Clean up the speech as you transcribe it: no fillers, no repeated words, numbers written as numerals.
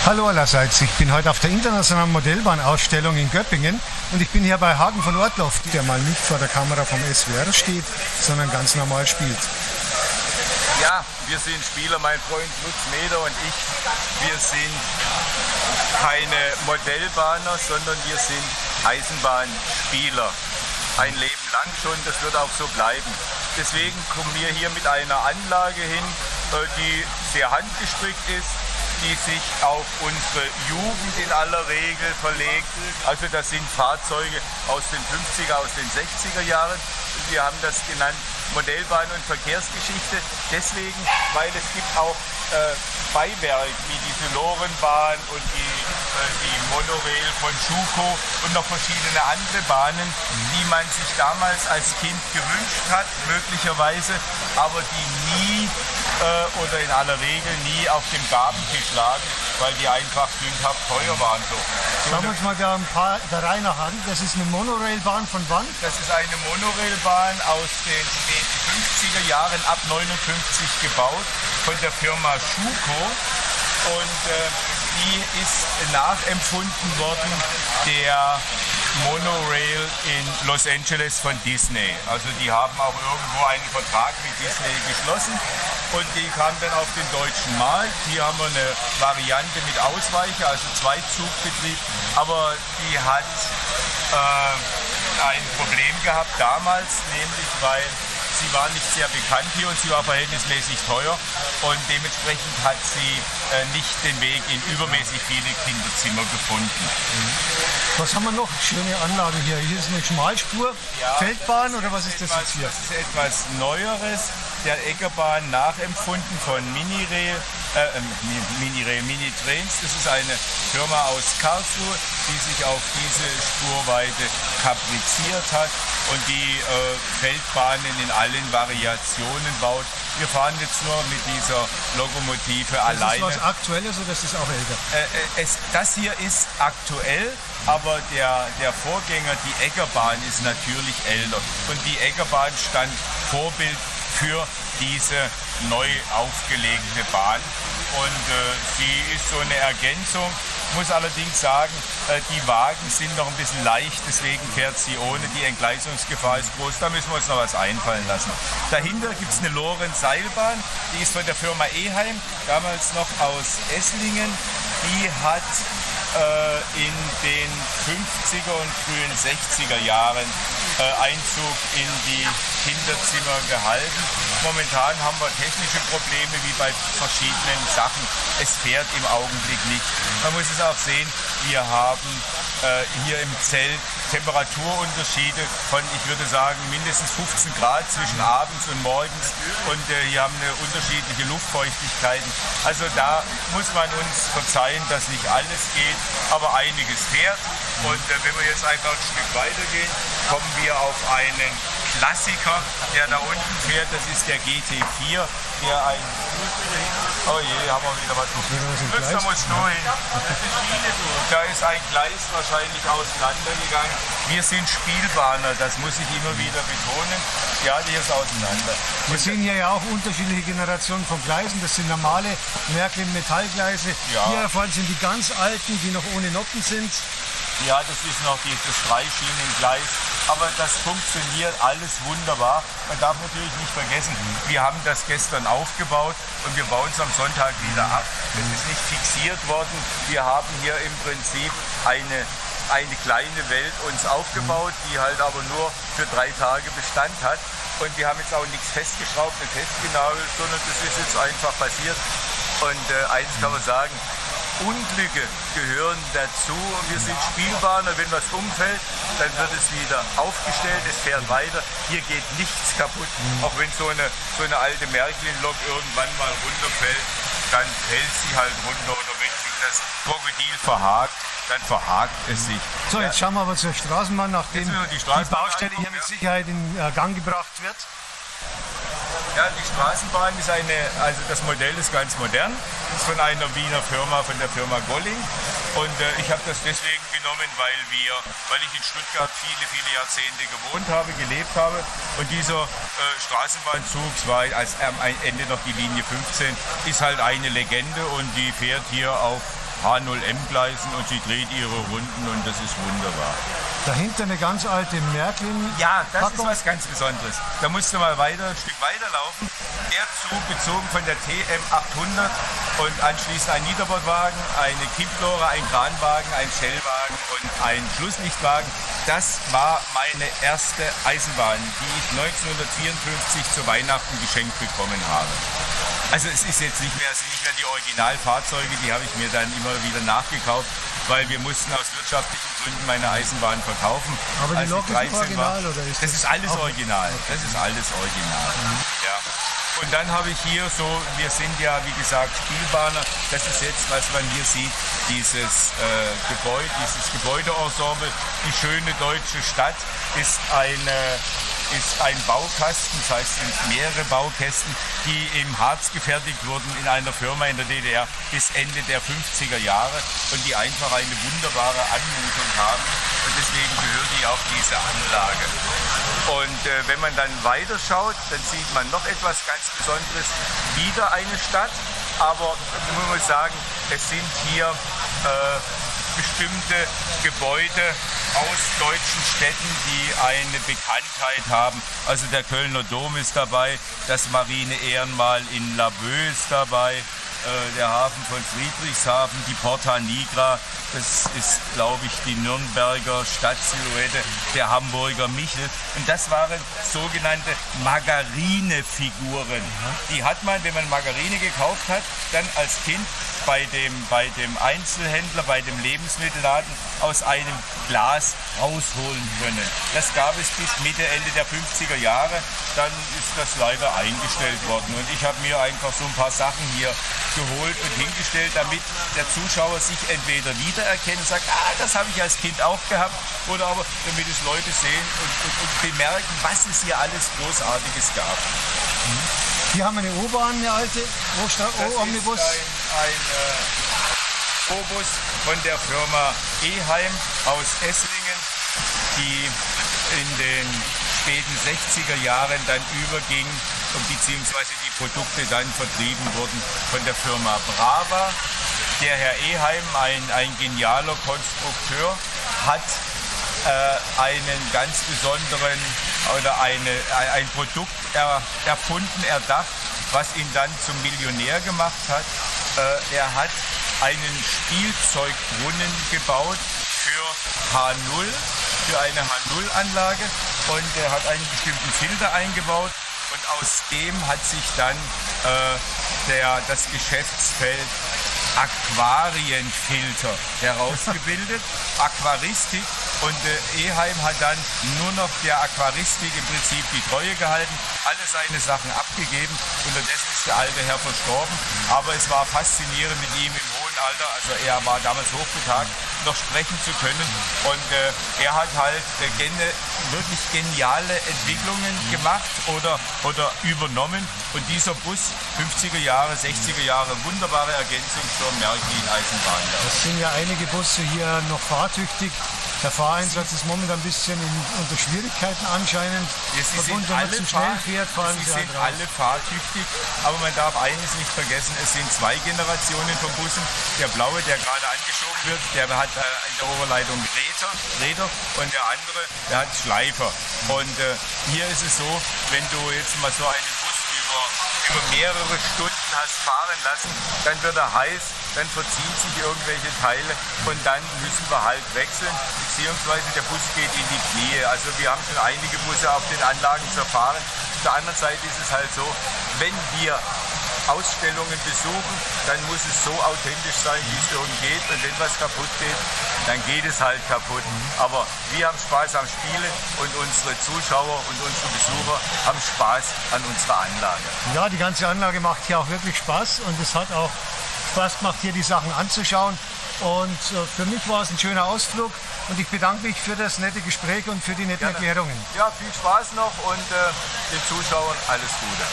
Hallo allerseits, ich bin heute auf der internationalen Modellbahnausstellung in Göppingen und ich bin hier bei Hagen von Ortloff, der mal nicht vor der Kamera vom SWR steht, sondern ganz normal spielt. Ja, wir sind Spieler, mein Freund Lutz Meder und ich. Wir sind keine Modellbahner, sondern wir sind Eisenbahnspieler. Ein Leben lang schon, das wird auch so bleiben. Deswegen kommen wir hier mit einer Anlage hin, die sehr handgestrickt ist, die sich auf unsere Jugend in aller Regel verlegt. Also das sind Fahrzeuge aus den 50er, aus den 60er Jahren. Wir haben das genannt Modellbahn und Verkehrsgeschichte. Deswegen, weil es gibt auch Beiwerk wie diese Lorenbahn und die Monorail von Schuko und noch verschiedene andere Bahnen, die man sich damals als Kind gewünscht hat, möglicherweise, aber die nie oder in aller Regel nie auf dem Gabentisch lagen, weil die einfach sündhaft teuer waren. Schauen wir uns mal da ein paar der Reihe nach an. Das ist eine Monorailbahn von wann? Das ist eine Monorailbahn aus den 50er Jahren, ab 59 gebaut, von der Firma Schuko. Und die ist nachempfunden worden der Monorail in Los Angeles von Disney. Also die haben auch irgendwo einen Vertrag mit Disney geschlossen und die kam dann auf den deutschen Markt. Hier haben wir eine Variante mit Ausweicher, also Zweizugbetrieb, aber die hat ein Problem gehabt damals, nämlich weil sie war nicht sehr bekannt hier und sie war verhältnismäßig teuer und dementsprechend hat sie nicht den Weg in übermäßig viele Kinderzimmer gefunden. Was haben wir noch? Schöne Anlagen hier. Hier ist eine Schmalspur, ja, Feldbahn oder was ist das jetzt hier? Das ist etwas Neueres, der Eckerbahn nachempfunden von Minitrains. Das ist eine Firma aus Karlsruhe, die sich auf diese Spurweite kapriziert hat und die Feldbahnen in allen Variationen baut. Wir fahren jetzt nur mit dieser Lokomotive alleine. Das ist was Aktuelles oder ist das auch älter? Das hier ist aktuell, aber der Vorgänger, die Eggerbahn, ist natürlich älter. Und die Eggerbahn stand Vorbild für diese neu aufgelegte Bahn. Und sie ist so eine Ergänzung. Ich muss allerdings sagen, die Wagen sind noch ein bisschen leicht, deswegen fährt sie ohne. Die Entgleisungsgefahr ist groß, da müssen wir uns noch was einfallen lassen. Dahinter gibt es eine Lorenz-Seilbahn, die ist von der Firma Eheim, damals noch aus Esslingen. Die hat in den 50er und frühen 60er Jahren Einzug in die Kinderzimmer gehalten. Momentan haben wir technische Probleme wie bei verschiedenen Sachen. Es fährt im Augenblick nicht. Man muss es auch sehen, wir haben hier im Zelt Temperaturunterschiede von, ich würde sagen, mindestens 15 Grad zwischen abends und morgens und hier haben wir unterschiedliche Luftfeuchtigkeiten. Also da muss man uns verzeihen, dass nicht alles geht, aber einiges fährt. Und wenn wir jetzt einfach ein Stück weitergehen, kommen wir auf einen Klassiker, der da unten fährt. Das ist der GT4, der ein... Oh je, haben wir wieder was. Da muss nur hin. Da ist ein Gleis wahrscheinlich auseinandergegangen. Wir sind Spielbahner, das muss ich immer wieder betonen. Ja, die ist auseinander. Wir sehen hier ja auch unterschiedliche Generationen von Gleisen. Das sind normale Märklin-Metallgleise. Ja. Hier vorne sind die ganz alten, die noch ohne Noppen sind. Ja, das ist noch das Dreischienengleis, aber das funktioniert alles wunderbar. Man darf natürlich nicht vergessen, wir haben das gestern aufgebaut und wir bauen es am Sonntag wieder ab. Es ist nicht fixiert worden. Wir haben hier im Prinzip eine kleine Welt uns aufgebaut, die halt aber nur für 3 Tage Bestand hat. Und wir haben jetzt auch nichts festgeschraubt, nicht festgenagelt, sondern das ist jetzt einfach passiert. Und eins kann man sagen, Unglücke gehören dazu. Wir sind Spielbahner, wenn was umfällt, dann wird es wieder aufgestellt, es fährt weiter. Hier geht nichts kaputt. Auch wenn so eine alte Märklin-Lok irgendwann mal runterfällt, dann fällt sie halt runter. Oder wenn sich das Krokodil verhakt, dann verhakt es sich. So, jetzt schauen wir aber zur Straßenbahn, nachdem die Baustelle hier mit Sicherheit in Gang gebracht wird. Ja, die Straßenbahn ist also das Modell ist ganz modern, ist von einer Wiener Firma, von der Firma Golling. Und ich habe das deswegen genommen, weil ich in Stuttgart viele Jahrzehnte gewohnt habe, gelebt habe. Und dieser Straßenbahnzug, es war am Ende noch die Linie 15, ist halt eine Legende und die fährt hier auf H0M-Gleisen und sie dreht ihre Runden und das ist wunderbar. Dahinter eine ganz alte Märklin. Ja, das ist was ganz Besonderes. Da musst du mal ein Stück weiter laufen. Der Zug gezogen von der TM 800 und anschließend ein Niederbordwagen, eine Kipplore, ein Kranwagen, ein Schellwagen und ein Schlusslichtwagen. Das war meine erste Eisenbahn, die ich 1954 zu Weihnachten geschenkt bekommen habe. Also es ist jetzt nicht mehr die Originalfahrzeuge, die habe ich mir dann immer wieder nachgekauft, weil wir mussten aus wirtschaftlichen Gründen meine Eisenbahn verkaufen. Aber die Lok ist original, oder ist das? Das ist alles original. Okay. Das ist alles original. Ja. Und dann habe ich hier so, wir sind ja wie gesagt Spielbahner, das ist jetzt, was man hier sieht, dieses Gebäudeensemble, die schöne deutsche Stadt ist ein Baukasten, das heißt, es sind mehrere Baukästen, die im Harz gefertigt wurden in einer Firma in der DDR bis Ende der 50er Jahre und die einfach eine wunderbare Anmutung haben und deswegen gehört die auf diese Anlage. Und wenn man dann weiter schaut, dann sieht man noch etwas ganz Besonderes, wieder eine Stadt, aber man muss sagen, es sind hier bestimmte Gebäude aus deutschen Städten, die eine Bekanntheit haben. Also der Kölner Dom ist dabei, das Marine-Ehrenmal in Laboe ist dabei, der Hafen von Friedrichshafen, die Porta Nigra, das ist, glaube ich, die Nürnberger Stadtsilhouette, der Hamburger Michel. Und das waren sogenannte Margarinefiguren. Die hat man, wenn man Margarine gekauft hat, dann als Kind bei dem Einzelhändler, bei dem Lebensmittelladen aus einem Glas rausholen können. Das gab es bis Mitte, Ende der 50er Jahre. Dann ist das leider eingestellt worden. Und ich habe mir einfach so ein paar Sachen hier geholt und hingestellt, damit der Zuschauer sich entweder wiedererkennt und sagt, das habe ich als Kind auch gehabt, oder aber damit es Leute sehen und bemerken, was es hier alles Großartiges gab. Hier haben wir eine U-Bahn, eine alte Omnibus. Das ist ein Obus von der Firma Eheim aus Esslingen, die in den späten 60er Jahren dann überging, beziehungsweise die Produkte dann vertrieben wurden von der Firma Brava. Der Herr Eheim, ein genialer Konstrukteur, hat einen ganz besonderen oder ein Produkt erfunden, erdacht, was ihn dann zum Millionär gemacht hat. Er hat einen Spielzeugbrunnen gebaut für H0, für eine H0-Anlage, und er hat einen bestimmten Filter eingebaut, und aus dem hat sich dann das Geschäftsfeld Aquarienfilter herausgebildet, Aquaristik, und Eheim hat dann nur noch der Aquaristik im Prinzip die Treue gehalten, alle seine Sachen abgegeben. Unterdessen ist der alte Herr verstorben, aber es war faszinierend mit ihm im hohen Alter, also er war damals hochbetagt, noch sprechen zu können, und er hat halt wirklich geniale Entwicklungen gemacht oder übernommen, und dieser Bus, 50er Jahre, 60er Jahre, wunderbare Ergänzung zur Märklin-Eisenbahn. Es sind ja einige Busse hier noch fahrtüchtig. Der Fahreinsatz ist momentan ein bisschen unter Schwierigkeiten anscheinend. Sie sind alle fahrtüchtig, aber man darf eines nicht vergessen, es sind zwei Generationen von Bussen. Der blaue, der gerade angeschoben wird, der hat in der Oberleitung Räder, und der andere, der hat Schleifer. Und hier ist es so, wenn du jetzt mal so einen Bus über mehrere Stunden hast fahren lassen, dann wird er heiß, dann verziehen sich irgendwelche Teile, und dann müssen wir halt wechseln, beziehungsweise der Bus geht in die Knie. Also wir haben schon einige Busse auf den Anlagen zerfahren. Auf der anderen Seite ist es halt so, wenn wir Ausstellungen besuchen, dann muss es so authentisch sein, wie es irgend geht, und wenn was kaputt geht, dann geht es halt kaputt. Aber wir haben Spaß am Spielen, und unsere Zuschauer und unsere Besucher haben Spaß an unserer Anlage. Ja, die ganze Anlage macht hier auch wirklich Spaß, und es hat auch Spaß gemacht, hier die Sachen anzuschauen. Und für mich war es ein schöner Ausflug, und ich bedanke mich für das nette Gespräch und für die netten Erklärungen. Ja, viel Spaß noch, und den Zuschauern alles Gute.